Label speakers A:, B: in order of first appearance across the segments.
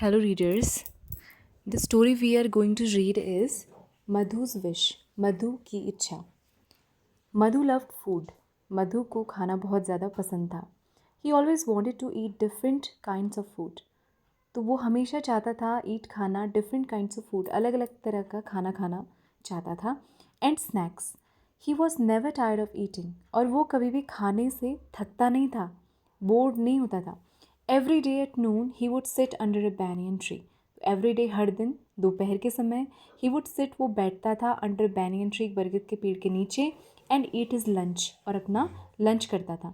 A: Hello, readers. The story we are going to read is Madhu's Wish. मधु की इच्छा. Madhu loved food. मधु को खाना बहुत ज़्यादा पसंद था. He always wanted to eat different kinds of food. तो वो हमेशा चाहता था ईट खाना different kinds of food. अलग अलग तरह का खाना खाना चाहता था. And snacks. He was never tired of eating. और वो कभी भी खाने से थकता नहीं था. बोर्ड नहीं होता था. Every day at noon he would sit under a banyan tree. Every day हर दिन दोपहर के समय he would sit वो बैठता था under a banyan tree बरगद के पेड़ के नीचे and eat his lunch और अपना लंच करता था.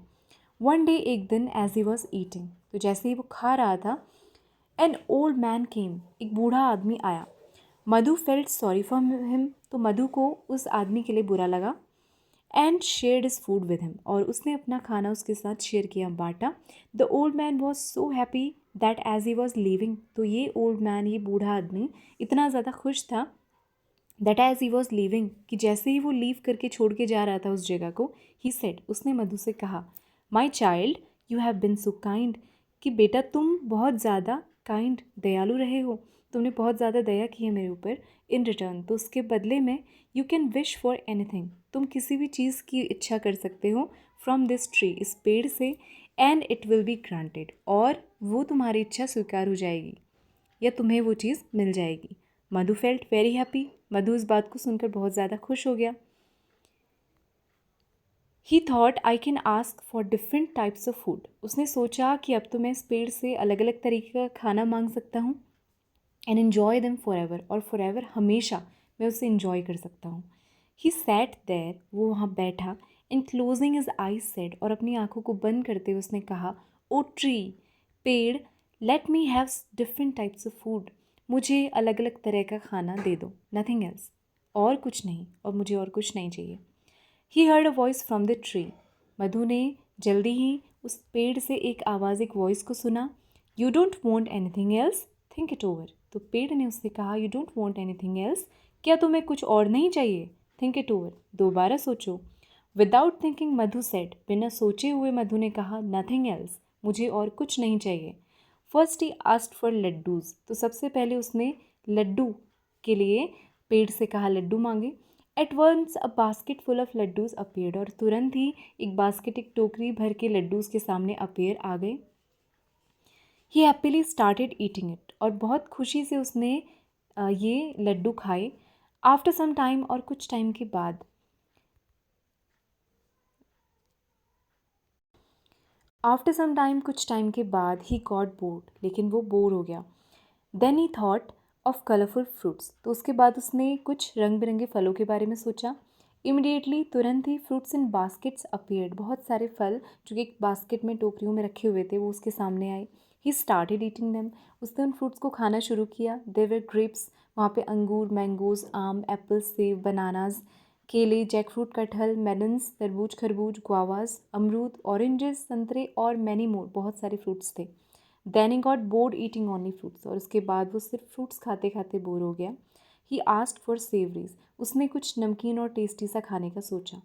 A: One day एक दिन as he was eating तो जैसे ही वो खा रहा था an old man came एक बूढ़ा आदमी आया. मधु felt sorry for him तो मधु को उस आदमी के लिए बुरा लगा and shared his food with him और उसने अपना खाना उसके साथ शेयर किया बांटा. The old man was so happy that as he was living तो ये ओल्ड मैन ये बूढ़ा आदमी इतना ज़्यादा खुश था that as he was living कि जैसे ही वो लीव करके छोड़ के जा रहा था उस जगह को ही सेड उसने मधु से कहा my child you have been so kind कि बेटा तुम बहुत ज़्यादा काइंड दयालु रहे हो तुमने बहुत ज़्यादा दया की है मेरे ऊपर इन रिटर्न तो उसके बदले में you can wish for anything तुम किसी भी चीज़ की इच्छा कर सकते हो फ्रॉम दिस ट्री इस पेड़ से and it will be granted और वो तुम्हारी इच्छा स्वीकार हो जाएगी या तुम्हें वो चीज़ मिल जाएगी. मधु फेल्ट वेरी हैप्पी मधु इस बात को सुनकर बहुत ज़्यादा खुश हो गया. ही thought I can ask for different types of food उसने सोचा कि अब तो मैं इस पेड़ से अलग अलग तरीके का खाना मांग सकता हूँ and enjoy them for ever और फॉर एवर हमेशा मैं उसे इन्जॉय कर सकता हूँ. ही सैट देयर वो वहाँ बैठा इन क्लोजिंग इज आईज सेड और अपनी आंखों को बंद करते हुए उसने कहा ओ ट्री पेड़ late me have different types of food मुझे अलग अलग तरह का खाना दे दो नथिंग एल्स और कुछ नहीं और मुझे और कुछ नहीं चाहिए. He heard a voice from the tree Madhu ने जल्दी ही उस पेड़ से एक आवाज़ एक वॉइस को सुना. You don't want anything else think it over तो पेड़ ने उससे कहा you don't want anything else क्या तुम्हें कुछ और नहीं चाहिए थिंक इट ओवर दोबारा सोचो. विदाउट थिंकिंग मधु सेड बिना सोचे हुए मधु ने कहा नथिंग एल्स मुझे और कुछ नहीं चाहिए. First he asked for laddoos तो सबसे पहले उसने लड्डू के लिए पेड़ से कहा लड्डू मांगे. At once a basket full of laddoos appeared और तुरंत ही एक बास्केट एक टोकरी भर के लड्डू उसके सामने अपीयर आ गए. ही हैप्पीली स्टार्टेड ईटिंग इट और बहुत खुशी से उसने ये लड्डू खाए. आफ्टर सम टाइम और कुछ टाइम के बाद कुछ टाइम के बाद ही गॉट बोर्ड लेकिन वो बोर हो गया. Then he thought of colourful fruits तो उसके बाद उसने कुछ रंग बिरंगे फलों के बारे में सोचा. इमिडिएटली तुरंत ही फ्रूट्स इन बास्केट्स अपीयर्ड बहुत सारे फल जो कि एक बास्केट में टोकरियों में रखे हुए थे वो उसके सामने आए. ही स्टार्टेड ईटिंग देम उसने उन फ्रूट्स को खाना शुरू किया. देवर ग्रेप्स वहाँ पे अंगूर मैंगोज आम एप्पल सेब बनानाज केले जैकफ्रूट कटहल मेलन्स तरबूज खरबूज गुआवाज अमरूद ऑरेंजेस संतरे और मैनी मोर बहुत सारे फ्रूट्स थे. Then he got bored eating only fruits और उसके बाद वो सिर्फ फ्रूट्स खाते खाते बोर हो गया. ही आस्क्ड फॉर सेवरीज उसने कुछ नमकीन और टेस्टी सा खाने का सोचा.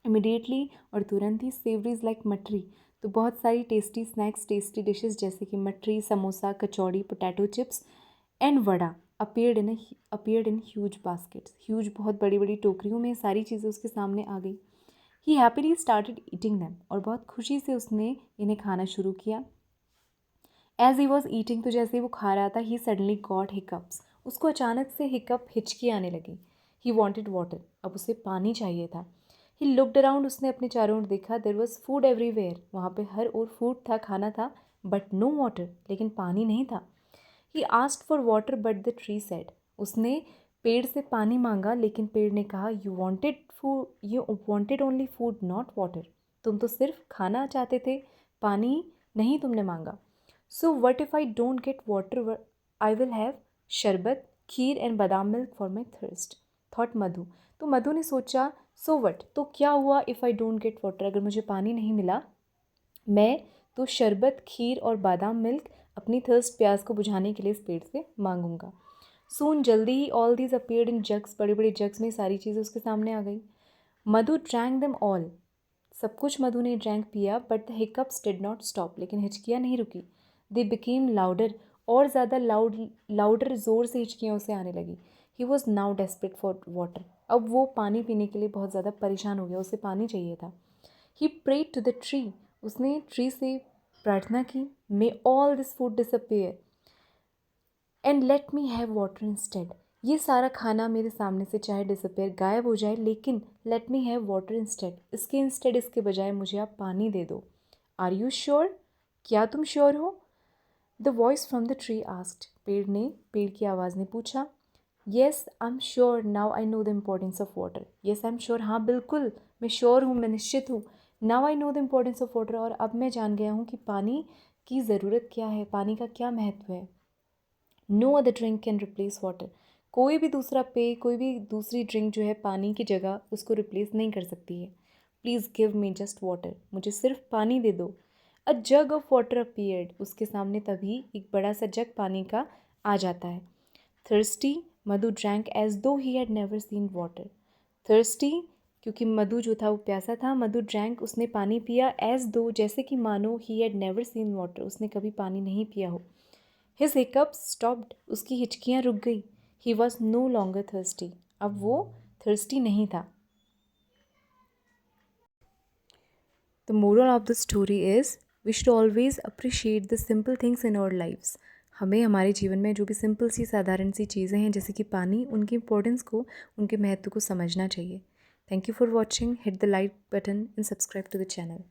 A: इमिडिएटली और तुरंत ही सेवरीज लाइक मठरी तो बहुत सारी टेस्टी स्नैक्स टेस्टी डिशेस जैसे कि mathri samosa kachori potato chips and vada appeared in huge baskets huge बहुत बड़ी बड़ी टोकरियों में सारी चीज़ें उसके सामने आ गई. ही हैप्पीली स्टार्टेड ईटिंग दैम और बहुत खुशी से उसने इन्हें खाना शुरू किया. एज ही वॉज ईटिंग तो जैसे ही वो खा रहा था ही सडनली गॉट हिकअप्स उसको अचानक से हिचकी आने लगी. ही वॉन्टेड वाटर अब उसे पानी चाहिए था. ही लुकड अराउंड उसने अपने चारों ओर देखा. देयर वॉज फूड एवरीवेयर वहाँ पे हर ओर फूड था खाना था बट नो वाटर लेकिन पानी नहीं था. He asked for water but the tree said उसने पेड़ से पानी मांगा लेकिन पेड़ ने कहा you wanted only food not water तुम तो सिर्फ खाना चाहते थे पानी नहीं तुमने मांगा. So what if I don't get water I will have sharbat kheer and badam milk for my thirst thought Madhu. तो मधु ने सोचा सो वट तो क्या हुआ if I don't get water अगर मुझे पानी नहीं मिला मैं तो शरबत खीर और बादाम मिल्क अपनी थर्स्ट प्यास को बुझाने के लिए इस पेड़ से मांगूंगा. सून जल्दी ही all these appeared in jugs बड़े बड़े जग्स में सारी चीज़ें उसके सामने आ गई. मधु ड्रैंक देम ऑल सब कुछ मधु ने ड्रैंक पिया but the hiccups did not stop लेकिन हिचकियाँ नहीं रुकी. दे बिकेम लाउडर और ज़्यादा लाउडर ज़ोर से हिचकियाँ उसे आने लगी। He was now desperate for water. अब वो पानी पीने के लिए बहुत ज़्यादा परेशान हो गया, उसे पानी चाहिए था। He prayed to the tree. उसने ट्री से प्रार्थना की, may all this food disappear and let me have water instead. ये सारा खाना मेरे सामने से चाहे डिसअपेयर, गायब हो जाए, लेकिन let me have water instead, इसके बजाय मुझे आप पानी दे दो। Are you sure? क्या तुम श्योर हो? The voice from the tree asked. पेड़ की आवाज़ ने पूछा। Yes I am sure, now I know the importance of water. Yes I am sure, हाँ बिल्कुल मैं श्योर हूँ, मैं निश्चित हूँ। Now I know the importance of water, और अब मैं जान गया हूँ कि पानी की ज़रूरत क्या है, पानी का क्या महत्व है। No other drink can replace water. कोई भी दूसरा पेय, कोई भी दूसरी ड्रिंक जो है पानी की जगह उसको रिप्लेस नहीं कर सकती है। Please give me just water, मुझे सिर्फ पानी दे दो। अ जग ऑफ वाटर अपीयर्ड। उसके सामने तभी एक बड़ा सा जग पानी का आ जाता है। थर्स्टी, मधु ड्रैंक एज दो ही had never seen water. Thirsty, क्योंकि मधु जो था वो प्यासा था, मधु ड्रैंक, उसने पानी पिया, एज दो, जैसे कि मानो, he had never seen water, उसने कभी पानी नहीं पिया हो। His hiccups stopped. उसकी हिचकियाँ रुक गई। He was no longer thirsty. अब वो थर्स्टी नहीं था। The moral of the story is we should always appreciate the simple things in our lifes. हमें हमारे जीवन में जो भी सिंपल सी साधारण सी चीज़ें हैं जैसे कि पानी, उनकी इंपॉर्टेंस को, उनके महत्व को समझना चाहिए। Thank you for watching. Hit the like button and subscribe to the channel.